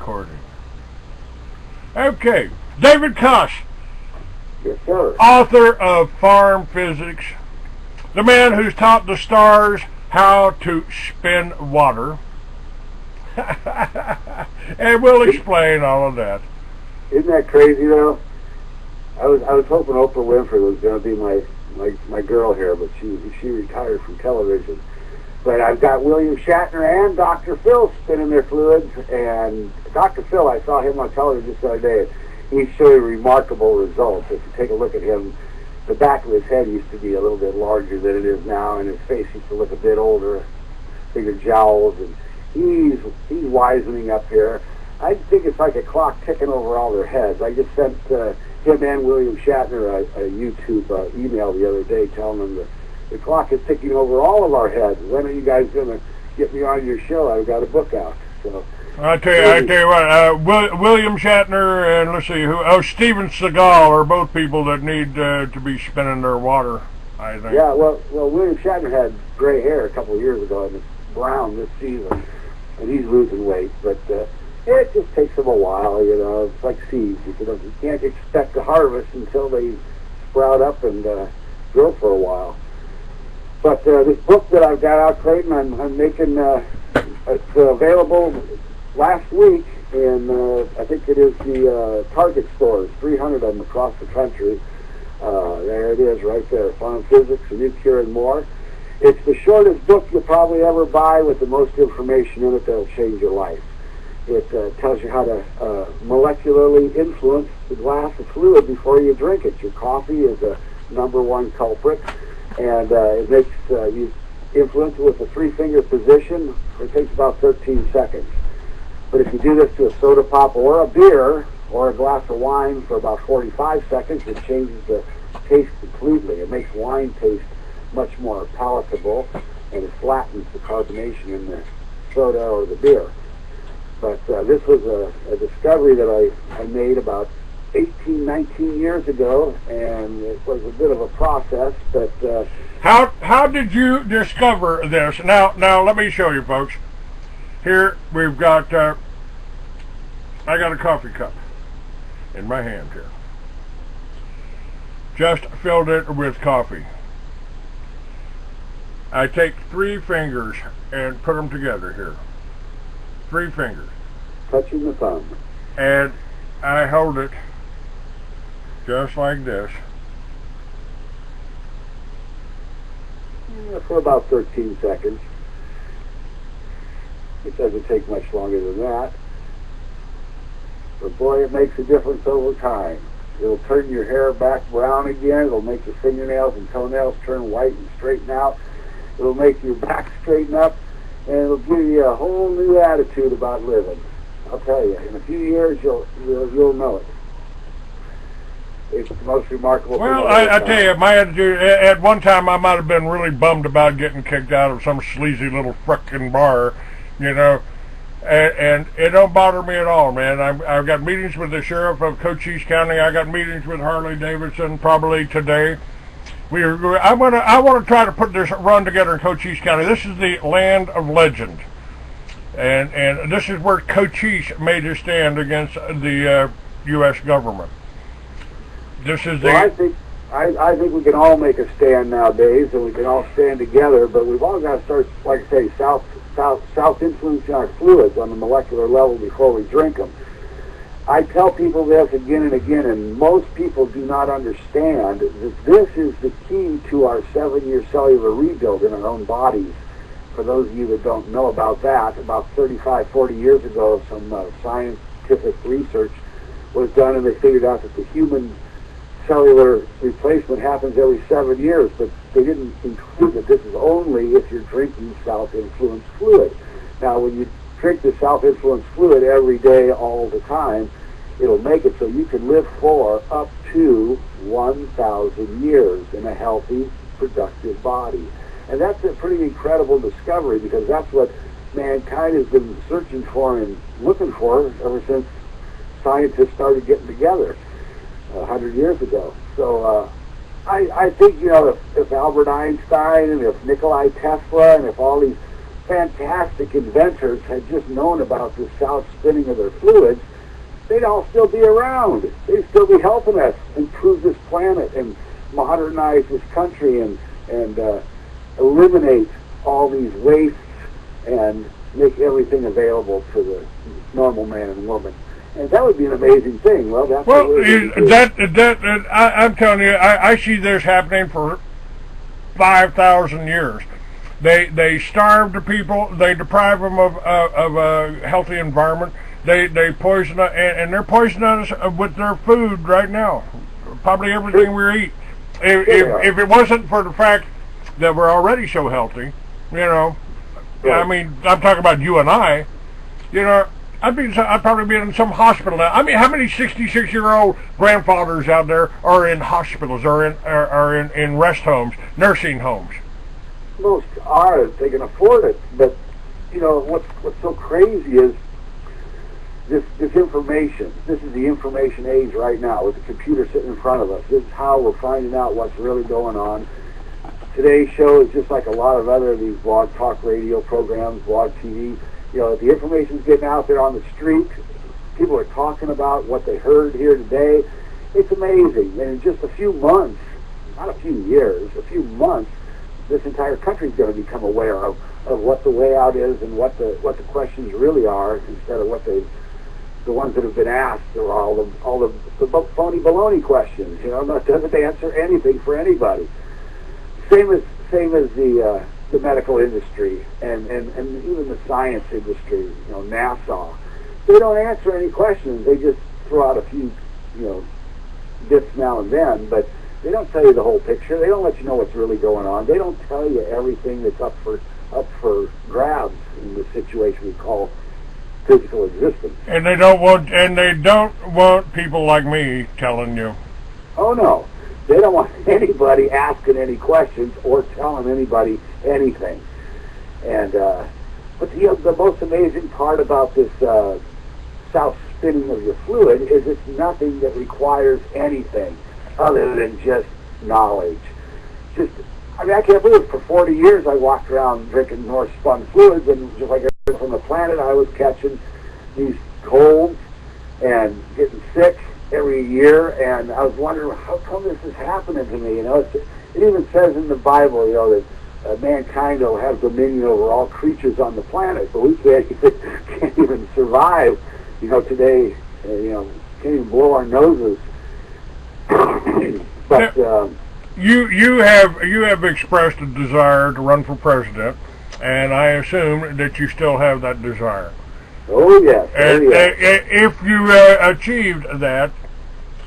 recording. Okay, David Kaas, Yes, sir. author of Farm Physics, the man who's taught the stars how to spin water. And we'll explain all of that. Isn't that crazy though? I was hoping Oprah Winfrey was going to be my girl here, but she retired from television. But I've got William Shatner and Dr. Phil spinning their fluids, and Dr. Phil, I saw him on television just the other day. He's showing remarkable results. If you take a look at him, the back of his head used to be a little bit larger than it is now, and his face used to look a bit older, bigger jowls, and he's wisening up here. I think it's like a clock ticking over all their heads. I just sent him and William Shatner a YouTube email the other day telling them that the clock is ticking over all of our heads. When are you guys going to get me on your show? I've got a book out. So I tell you what, William Shatner and let's see who, Steven Seagal are both people that need to be spinning their water, I think. Yeah, well, William Shatner had gray hair a couple of years ago, and it's brown this season, and he's losing weight, but it just takes him a while, you know. It's like seeds. You can't expect to harvest until they sprout up and grow for a while. But this book that I've got out, Clayton, I'm making, it's available last week in, I think it is the Target stores, 300 of them across the country. There it is right there, Farm Physics, A New Cure and More. It's the shortest book you'll probably ever buy with the most information in it that'll change your life. It tells you how to molecularly influence the glass of fluid before you drink it. Your coffee is a #1 culprit, and it makes you influence it with a 3-finger position. It takes about 13 seconds. But if you do this to a soda pop or a beer or a glass of wine for about 45 seconds, it changes the taste completely. It makes wine taste much more palatable, and it flattens the carbonation in the soda or the beer. But this was a discovery that I made about 18, 19 years ago, and it was a bit of a process. But how did you discover this? Now let me show you, folks. Here we've got I got a coffee cup in my hand here. Just filled it with coffee. I take 3 fingers and put them together here. 3 fingers. Touching the thumb. And I hold it just like this. Yeah, for about 13 seconds. It doesn't take much longer than that. But boy, it makes a difference over time. It'll turn your hair back brown again. It'll make your fingernails and toenails turn white and straighten out. It'll make your back straighten up. And it'll give you a whole new attitude about living. I'll tell you, in a few years, you'll know it. It's the most remarkable thing. Well, I tell you, my attitude, at one time I might have been really bummed about getting kicked out of some sleazy little frickin' bar, you know, and it don't bother me at all, man. I've got meetings with the sheriff of Cochise County. I got meetings with Harley Davidson probably today. I want to try to put this run together in Cochise County. This is the land of legend, and this is where Cochise made a stand against the U.S. government. This is the. Well, I think we can all make a stand nowadays, and we can all stand together. But we've all got to start, like I say, south influencing our fluids on the molecular level before we drink them. I tell people this again and again, and most people do not understand that this is the key to our 7-year cellular rebuild in our own bodies. For those of you that don't know about that, about 35, 40 years ago, some scientific research was done, and they figured out that the human cellular replacement happens every 7 years, but they didn't include that this is only if you're drinking south-influenced fluid. Now, when you drink the south-influenced fluid every day, all the time, it'll make it so you can live for up to 1,000 years in a healthy, productive body. And that's a pretty incredible discovery, because that's what mankind has been searching for and looking for ever since scientists started getting together 100 years ago. So I think, you know, if Albert Einstein and if Nikola Tesla and if all these fantastic inventors had just known about the south spinning of their fluids, they'd all still be around. They'd still be helping us improve this planet and modernize this country and eliminate all these wastes and make everything available for the normal man and woman. And that would be an amazing thing. Well, that's I'm telling you, I see this happening for 5,000 years. They starve the people. They deprive them of a healthy environment. They poison and they're poisoning us with their food right now. Probably everything we eat. If it wasn't for the fact that we're already so healthy, you know, I mean, I'm talking about you and I, you know, I'd probably be in some hospital now. I mean, how many 66-year-old grandfathers out there are in hospitals or in rest homes, nursing homes? Most are if they can afford it. But you know what's so crazy is this information. This is the information age right now with the computer sitting in front of us. This is how we're finding out what's really going on. Today's show is just like a lot of other of these blog talk radio programs, blog TV. You know, the information's getting out there on the street. People are talking about what they heard here today. It's amazing. And in just a few months, not a few years, a few months, this entire country is going to become aware of what the way out is and what the questions really are, instead of what the ones that have been asked, or all the phony baloney questions. You know, that doesn't answer anything for anybody. Same as the medical industry and even the science industry. You know, NASA. They don't answer any questions. They just throw out a few, you know, bits now and then, but they don't tell you the whole picture. They don't let you know what's really going on. They don't tell you everything that's up for grabs in the situation we call physical existence. And they don't want people like me telling you. Oh no, they don't want anybody asking any questions or telling anybody anything. And but the most amazing part about this south spinning of your fluid is it's nothing that requires anything other than just knowledge. I mean, I can't believe it. For 40 years I walked around drinking north spun fluids, and just like everything from the planet, I was catching these colds and getting sick every year, and I was wondering, how come this is happening to me? You know, it even says in the Bible, you know, that mankind will have dominion over all creatures on the planet, but we can't even survive, you know, today, you know, can't even blow our noses. But you have expressed a desire to run for president, and I assume that you still have that desire. Oh yes. If you achieved that,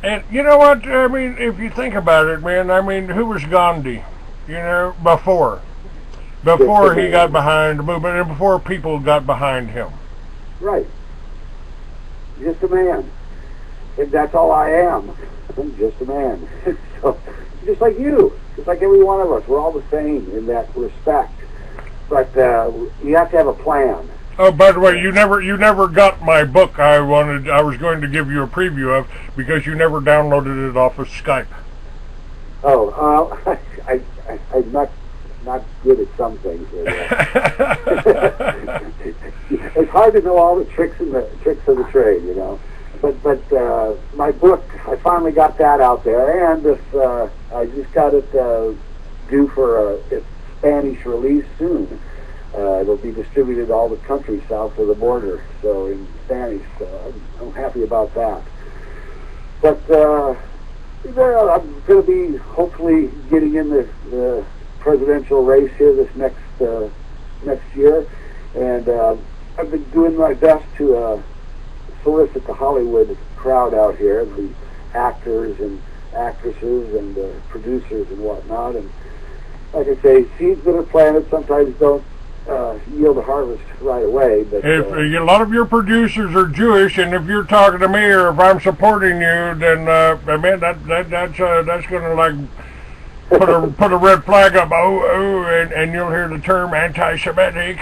and you know what I mean, if you think about it, man, I mean, who was Gandhi? You know, before he got behind the movement, and before people got behind him. Right. Just a man, and that's all I am. I'm just a man. So, just like you, just like every one of us, we're all the same in that respect. But you have to have a plan. Oh, by the way, you never got my book. I was going to give you a preview of, because you never downloaded it off of Skype. Oh, I'm not good at some things. It's hard to know all the tricks of the trade, you know. But my book, I finally got that out there, and I just got it due for its Spanish release soon. It'll be distributed all the country south of the border, so in Spanish. So I'm happy about that. But I'm going to be hopefully getting in the presidential race here this next year, and I've been doing my best to solicit the Hollywood crowd out here, the actors and actresses and producers and whatnot. And like I say, seeds that are planted sometimes don't yield a harvest right away. But if a lot of your producers are Jewish, and if you're talking to me or if I'm supporting you, then man, that's going to like put a red flag up. And you'll hear the term anti-Semitic.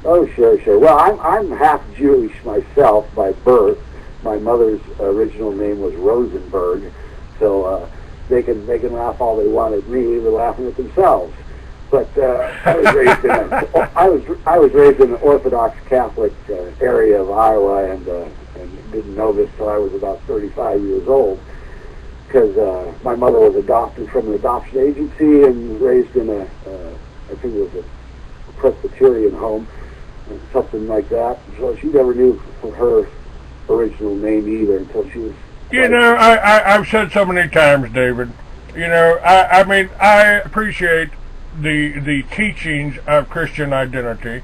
Oh, sure. Well, I'm half Jewish myself by birth. My mother's original name was Rosenberg, so they can laugh all they want at me. They're laughing at themselves. But I was raised in an Orthodox Catholic area of Iowa, and didn't know this till I was about 35 years old, because my mother was adopted from an adoption agency and raised in I think it was a Presbyterian home, something like that. So she never knew her original name either until she was. You know, I've said so many times, David. You know, I mean, I appreciate the teachings of Christian identity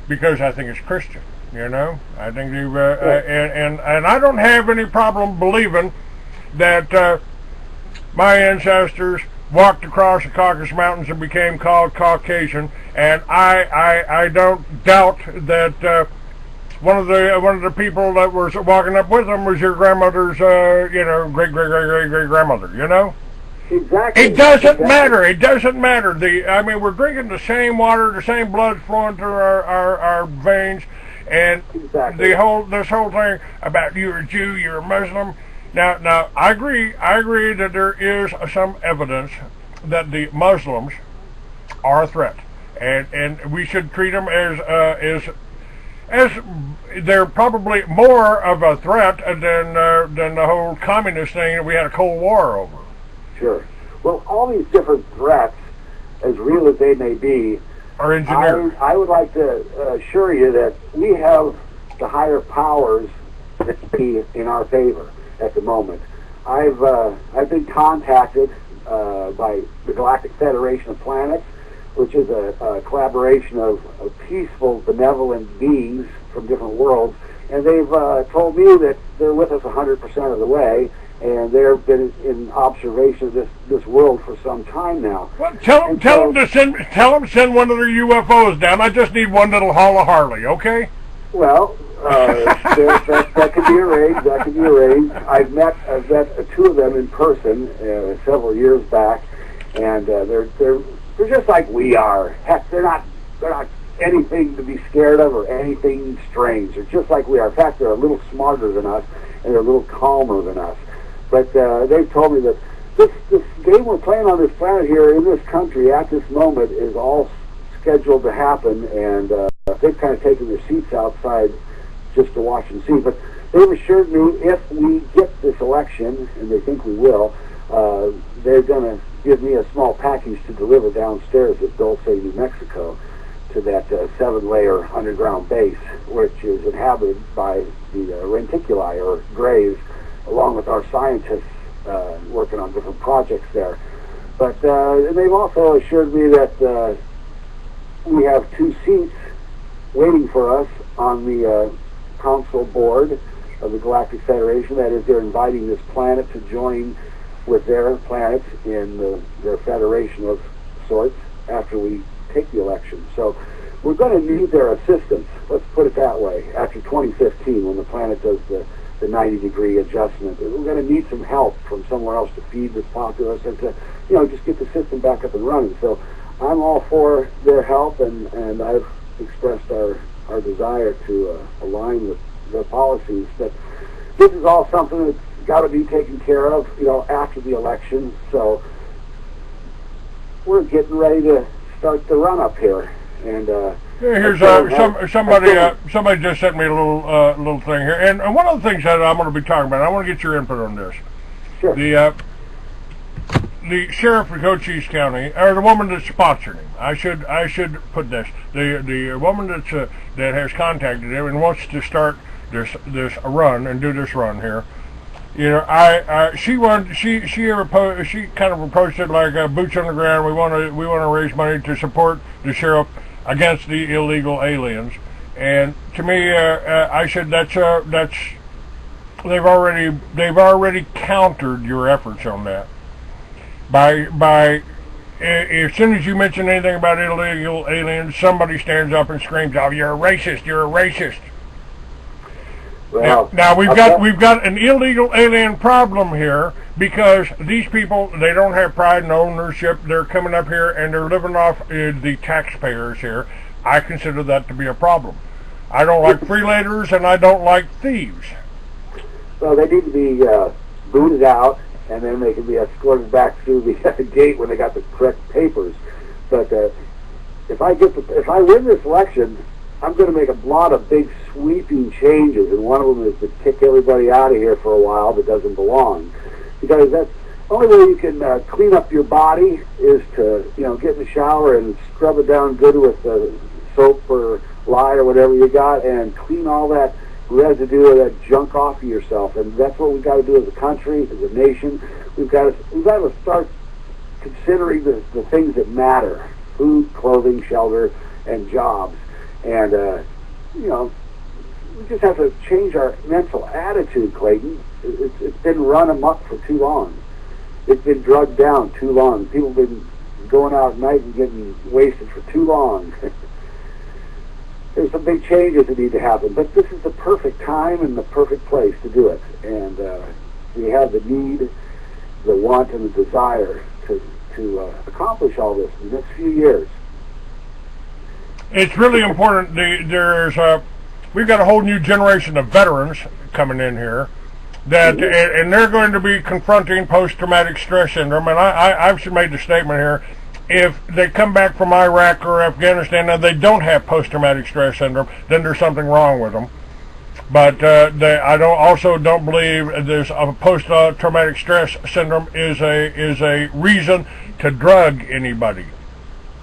because I think it's Christian. You know, I think you've and I don't have any problem believing that my ancestors walked across the Caucasus Mountains and became called Caucasian, and I don't doubt that one of the people that was walking up with them was your grandmother's great grandmother. You know. Exactly. It doesn't matter. It doesn't matter. I mean, we're drinking the same water, the same blood flowing through our veins, and exactly. this whole thing about you're a Jew, you're a Muslim. Now, I agree that there is some evidence that the Muslims are a threat, and we should treat them as they're probably more of a threat than the whole communist thing that we had a Cold War over. Sure. Well, all these different threats, as real as they may be, are engineered. I would like to assure you that we have the higher powers that be in our favor at the moment. I've been contacted by the Galactic Federation of Planets, which is a collaboration of peaceful, benevolent beings from different worlds, and they've told me that they're with us 100% of the way, and they've been in observation of this world for some time now. Well, tell them to send one of their UFOs down. I just need one that'll haul a Harley, okay? Well, that could be arranged. That could be arranged. I've met two of them in person several years back, and they're just like we are. Heck, they're not anything to be scared of or anything strange. They're just like we are. In fact, they're a little smarter than us, and they're a little calmer than us. But they've told me that this game we're playing on this planet here in this country at this moment is all scheduled to happen, and they've kind of taken their seats outside just to watch and see. But they've assured me if we get this election, and they think we will, they're going to give me a small package to deliver downstairs at Dulce, New Mexico, to that 7-layer underground base, which is inhabited by the reticuli, or graves, along with our scientists working on different projects there. But they've also assured me that we have 2 seats waiting for us on the council board of the Galactic Federation. That is, they're inviting this planet to join with their planets in their federation of sorts after we take the election. So we're going to need their assistance, let's put it that way, after 2015, when the planet does the 90-degree adjustment. We're going to need some help from somewhere else to feed this populace and to, just get the system back up and running. So I'm all for their help, and I've expressed our desire to align with their policies. But this is all something that's got to be taken care of, after the election. So we're getting ready to start the run-up here. And here's somebody just sent me a little thing here, and one of the things that I'm going to be talking about, I want to get your input on this. Sure. The sheriff of Cochise County, or the woman that's sponsoring him, I should put this, the woman that has contacted him and wants to start this run and do this run here. She kind of approached it like boots on the ground. We want to raise money to support the sheriff against the illegal aliens, and to me, I said that's they've already countered your efforts on that by as soon as you mention anything about illegal aliens, somebody stands up and screams, "Oh, you're a racist! You're a racist!" Well, now we've got an illegal alien problem here, because these people, they don't have pride and ownership. They're coming up here and they're living off the taxpayers here. I consider that to be a problem. I don't like freeloaders, and I don't like thieves. Well, they need to be booted out, and then they can be escorted back through the gate when they got the correct papers. But if I win this election, I'm going to make a lot of big sweeping changes, and one of them is to kick everybody out of here for a while that doesn't belong, because that's the only way you can clean up your body is to get in the shower and scrub it down good with soap or lye or whatever you got, and clean all that residue or that junk off of yourself. And that's what we've got to do as a country, as a nation. We've got to start considering the things that matter: food, clothing, shelter, and jobs. And we just have to change our mental attitude, Clayton. It's been run amok for too long. It's been drugged down too long. People have been going out at night and getting wasted for too long. There's some big changes that need to happen, but this is the perfect time and the perfect place to do it. And we have the need, the want, and the desire to accomplish all this in the next few years. It's really important. We've got a whole new generation of veterans coming in here, and they're going to be confronting post-traumatic stress syndrome. And I've made the statement here: if they come back from Iraq or Afghanistan and they don't have post-traumatic stress syndrome, then there's something wrong with them. But I don't believe there's a post-traumatic stress syndrome is a reason to drug anybody.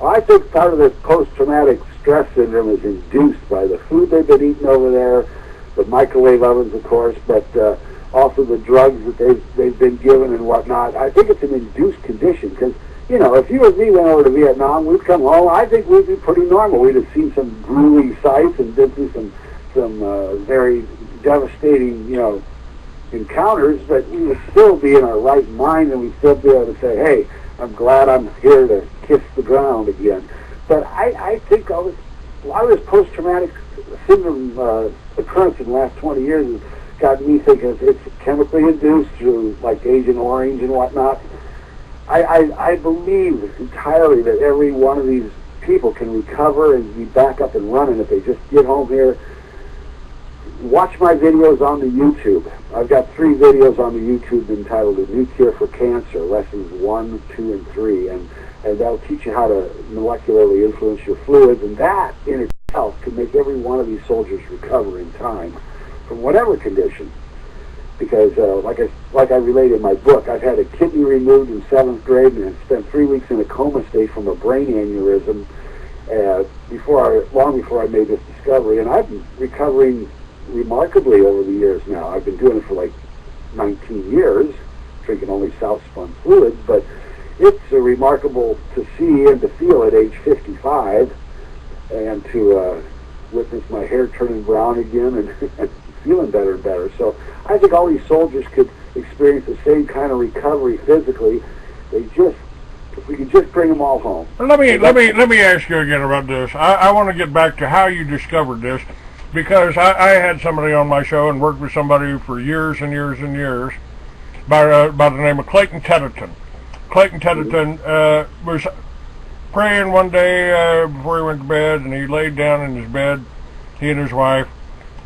I think part of this post-traumatic stress syndrome is induced by the food they've been eating over there, the microwave ovens, of course, but also the drugs that they've been given and whatnot. I think it's an induced condition, because if you or me went over to Vietnam, we'd come home, I think we'd be pretty normal. We'd have seen some grueling sights and been through some very devastating, encounters, but we would still be in our right mind, and we'd still be able to say, hey, I'm glad I'm here to kiss the ground again. But I think a lot of this post-traumatic syndrome occurrence in the last 20 years has gotten me thinking it's chemically induced through, like, Agent Orange and whatnot. I believe entirely that every one of these people can recover and be back up and running if they just get home here. Watch my videos on the YouTube. I've got 3 videos on the YouTube entitled "The New Cure for Cancer," lessons 1, 2, and 3, and that'll teach you how to molecularly influence your fluids, and that in itself can make every one of these soldiers recover in time from whatever condition. Because like I relate in my book, I've had a kidney removed in 7th grade and spent 3 weeks in a coma state from a brain aneurysm long before I made this discovery, and I've been recovering remarkably over the years now. I've been doing it for like 19 years, drinking only South-spun fluids, but it's remarkable to see and to feel at age 55, and to witness my hair turning brown again and feeling better and better. So I think all these soldiers could experience the same kind of recovery physically. If we could just bring them all home. Let me ask you again about this. I want to get back to how you discovered this, because I had somebody on my show and worked with somebody for years and years and years by the name of Clayton Teddington. Clayton Teddington was praying one day before he went to bed, and he laid down in his bed, he and his wife,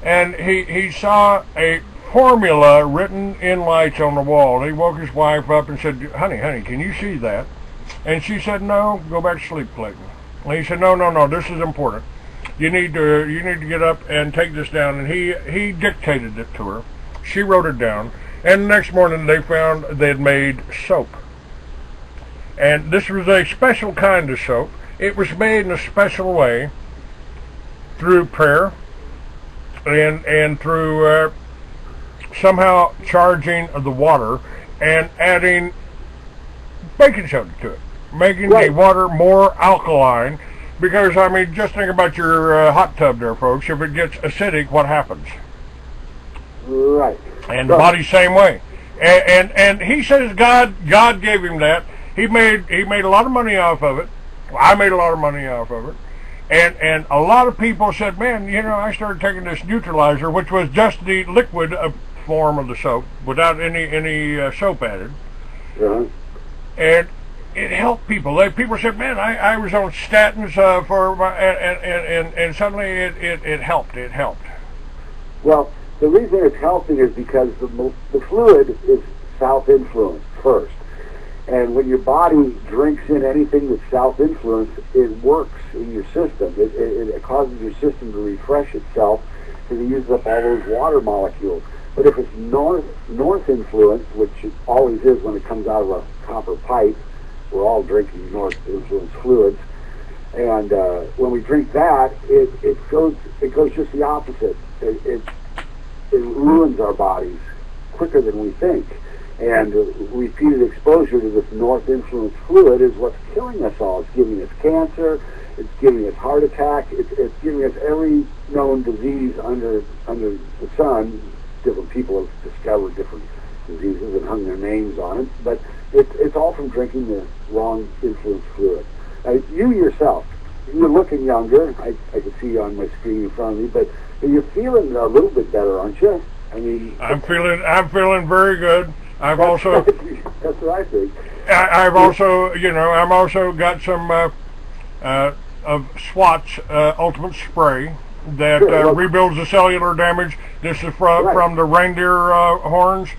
and he saw a formula written in lights on the wall. And he woke his wife up and said, honey, can you see that? And she said, no, go back to sleep, Clayton. And he said, no, this is important. You need to get up and take this down. And he dictated it to her. She wrote it down. And the next morning they found they'd made soap. And this was a special kind of soap. It was made in a special way through prayer and through somehow charging the water and adding baking soda to it, making the water more alkaline. Because, I mean, just think about your hot tub there, folks. If it gets acidic, what happens? Right. And the body's same way. And he says God gave him that. He made a lot of money off of it. I made a lot of money off of it. And a lot of people said, man, I started taking this neutralizer, which was just the liquid form of the soap, without any soap added. Uh-huh. And it helped people. People said, man, I was on statins and suddenly it helped. It helped. Well, the reason it's helping is because the fluid is self-influenced first. And when your body drinks in anything that's south-influenced, it works in your system. It causes your system to refresh itself because it uses up all those water molecules. But if it's north influenced, which it always is when it comes out of a copper pipe, we're all drinking north influenced fluids. And when we drink that, it goes just the opposite. It ruins our bodies quicker than we think. And repeated exposure to this north influenced fluid is what's killing us all. It's giving us cancer. It's giving us heart attack. It's giving us every known disease under the sun. Different people have discovered different diseases and hung their names on it, but it's all from drinking the wrong influenced fluid. You yourself, you're looking younger. I can see you on my screen in front of me, but you're feeling a little bit better, aren't you? I mean, I'm feeling very good. I've also that's what I think. I've also, I'm also got some of SWAT's Ultimate Spray that rebuilds the cellular damage. This is from the reindeer horns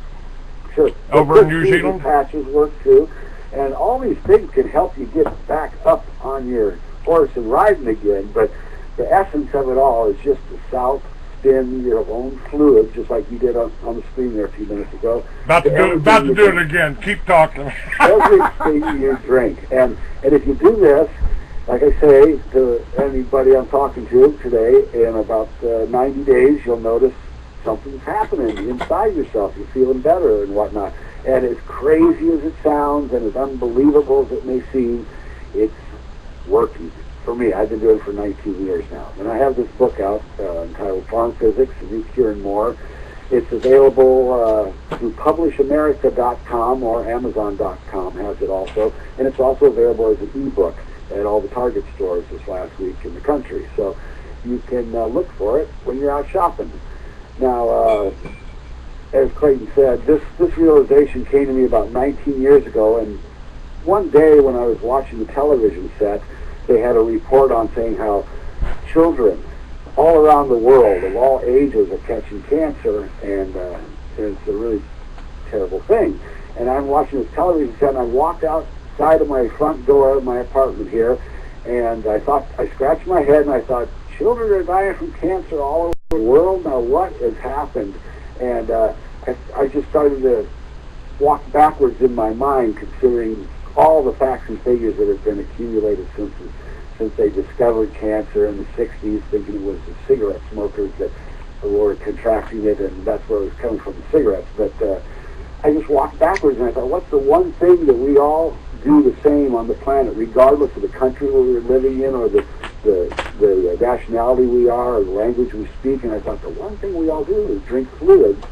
over in New Zealand. Patches work too, and all these things can help you get back up on your horse and riding again. But the essence of it all is just the south spin your own fluid, just like you did on the screen there a few minutes ago. About to do it again. Keep talking. Everything you drink, and if you do this, like I say to anybody I'm talking to today, in about 90 days, you'll notice something's happening inside yourself. You're feeling better and whatnot. And as crazy as it sounds and as unbelievable as it may seem, it's working. For me, I've been doing it for 19 years now. And I have this book out entitled Farm Physics, A New Cure and More. It's available through PublishAmerica.com or Amazon.com has it also. And it's also available as an ebook at all the Target stores this last week in the country. So you can look for it when you're out shopping. Now, as Clayton said, this realization came to me about 19 years ago, and one day when I was watching the television set, they had a report on saying how children all around the world of all ages are catching cancer, and it's a really terrible thing. And I'm watching this television set, and I walked outside of my front door of my apartment here, and I scratched my head, and I thought, children are dying from cancer all over the world. Now what has happened? And I just started to walk backwards in my mind, considering all the facts and figures that have been accumulated since they discovered cancer in the 60s, thinking it was the cigarette smokers that were contracting it, and that's where it was coming from, the cigarettes. But I just walked backwards, and I thought, what's the one thing that we all do the same on the planet, regardless of the country where we're living in, or the nationality we are, or the language we speak? And I thought, the one thing we all do is drink fluids.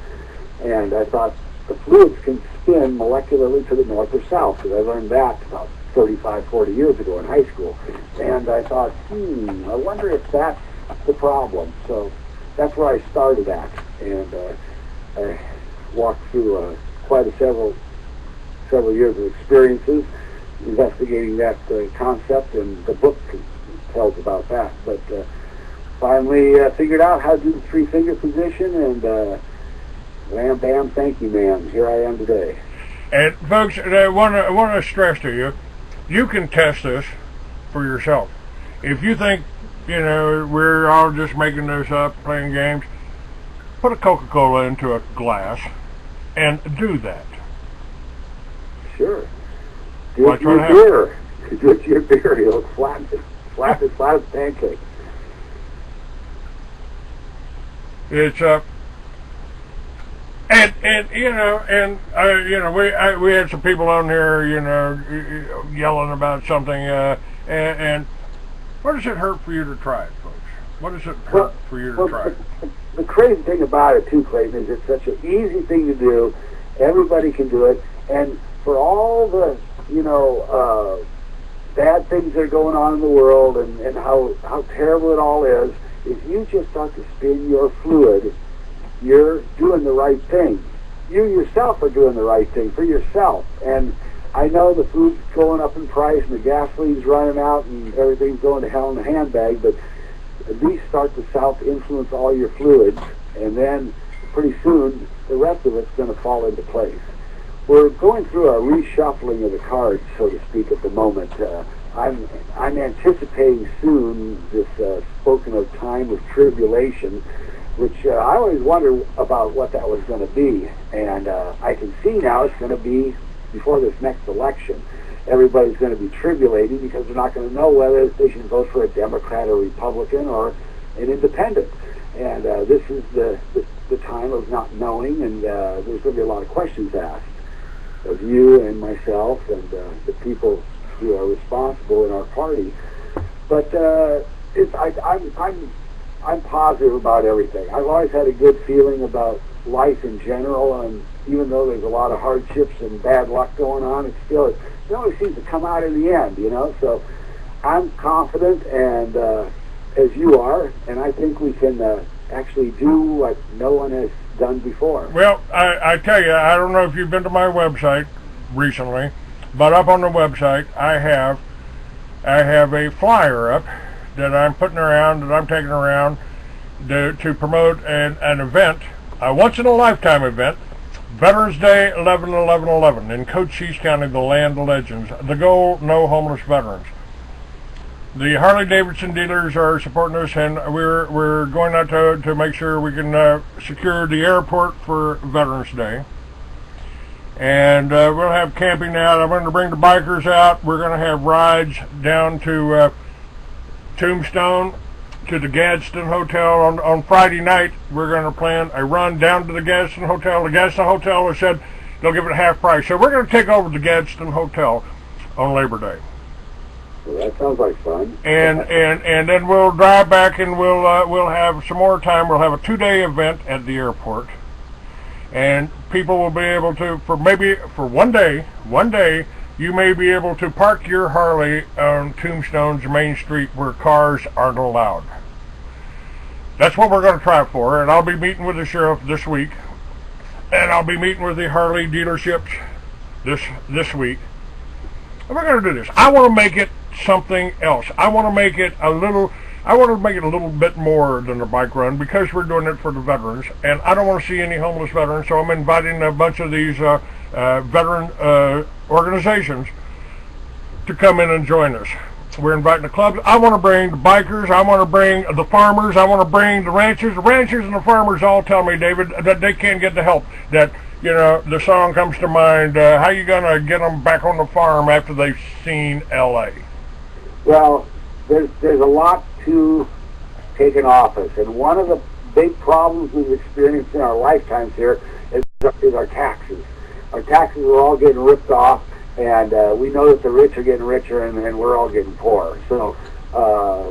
And I thought, the fluids can spin molecularly to the north or south, because I learned that about 35, 40 years ago in high school. And I thought, I wonder if that's the problem. So that's where I started at. And I walked through quite several years of experiences investigating that concept, and the book tells about that. But finally figured out how to do the three-finger position, and wham, bam, thank you, ma'am. Here I am today. And folks, I want to stress to you, you can test this for yourself. If you think, we're all just making this up, playing games, put a Coca-Cola into a glass and do that. Sure. Do it to your beer. Do it to your beer. You'll flat as a pancake. It's we had some people on here, yelling about something, and what does it hurt for you to try it, folks? What does it hurt for you to try it? The crazy thing about it too, Clayton, is it's such an easy thing to do. Everybody can do it, and for all the bad things that are going on in the world, and how terrible it all is, if you just start to spin your fluid, you're doing the right thing. You yourself are doing the right thing for yourself. And I know the food's going up in price, and the gasoline's running out, and everything's going to hell in a handbag, but at least start to south-influence all your fluids, and then pretty soon the rest of it's going to fall into place. we're going through a reshuffling of the cards, so to speak, at the moment. I'm anticipating soon this spoken of time of tribulation, which I always wonder about what that was going to be. And I can see now it's going to be before this next election. Everybody's going to be tribulating because they're not going to know whether they should vote for a Democrat or Republican or an independent. And this is the time of not knowing, and there's going to be a lot of questions asked of you and myself and the people who are responsible in our party. But I'm positive about everything. I've always had a good feeling about life in general, and even though there's a lot of hardships and bad luck going on, it always seems to come out in the end, you know. So I'm confident, and as you are, and I think we can actually do what no one has done before. Well, I tell you, I don't know if you've been to my website recently, but up on the website I have a flyer up that I'm putting around, that I'm taking around to promote an event, a once-in-a-lifetime event, Veterans Day 11-11-11 in Cochise County, the land of legends. The goal, no homeless veterans. The Harley-Davidson dealers are supporting us, and we're going out to make sure we can secure the airport for Veterans Day. And we'll have camping out. I'm going to bring the bikers out. We're going to have rides down to Tombstone, to the Gadsden Hotel on Friday night. We're going to plan a run down to the Gadsden Hotel. The Gadsden Hotel has said they'll give it half price. So we're going to take over the Gadsden Hotel on Labor Day. Well, that sounds like fun. And then we'll drive back, and we'll have some more time. We'll have a 2-day event at the airport, and people will be able to, for one day, you may be able to park your Harley on Tombstone's Main Street where cars aren't allowed. That's what we're going to try for, and I'll be meeting with the sheriff this week, and I'll be meeting with the Harley dealerships this week. And we're going to do this. I want to make it something else. I want to make it a little bit more than a bike run, because we're doing it for the veterans, and I don't want to see any homeless veterans, so I'm inviting a bunch of these veteran organizations to come in and join us. We're inviting the clubs. I want to bring the bikers. I want to bring the farmers. I want to bring the ranchers. The ranchers and the farmers all tell me, David, that they can't get the help. That, you know, the song comes to mind, how you going to get them back on the farm after they've seen L.A.? Well, there's a lot to take in office, and one of the big problems we've experienced in our lifetimes here is our taxes. Our taxes are all getting ripped off, and we know that the rich are getting richer, and we're all getting poorer. So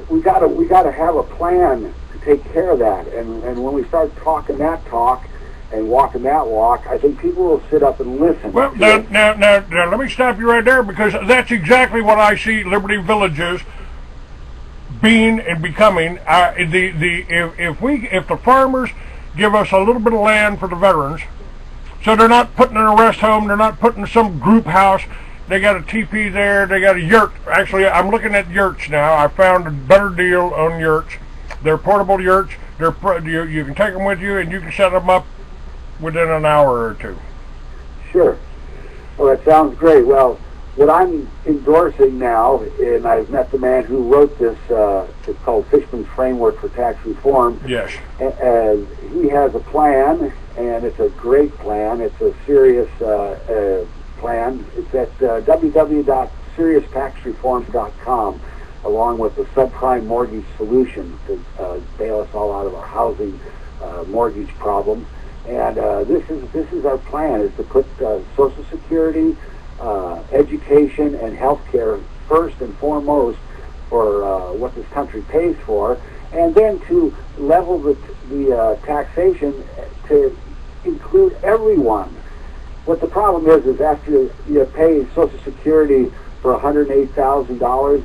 we got to have a plan to take care of that. And when we start talking that talk and walking that walk, I think people will sit up and listen. Well, now, let me stop you right there, because that's exactly what I see Liberty Villages being and becoming. If the farmers give us a little bit of land for the veterans, so they're not putting in a rest home, they're not putting some group house, they got a teepee there, they got a yurt. Actually, I'm looking at yurts now. I found a better deal on yurts. They're portable yurts. You can take them with you, and you can set them up within an hour or two. Sure. Well, that sounds great. Well, what I'm endorsing now, and I've met the man who wrote this, it's called Fishman's Framework for Tax Reform. Yes. And he has a plan, and it's a great plan. It's a serious plan. It's at www.serioustaxreforms.com, along with the subprime mortgage solution to bail us all out of our housing mortgage problems. And this is our plan: is to put Social Security, education, and health care first and foremost for what this country pays for, and then to level the taxation to include everyone. What the problem is after you pay Social Security for $108,000,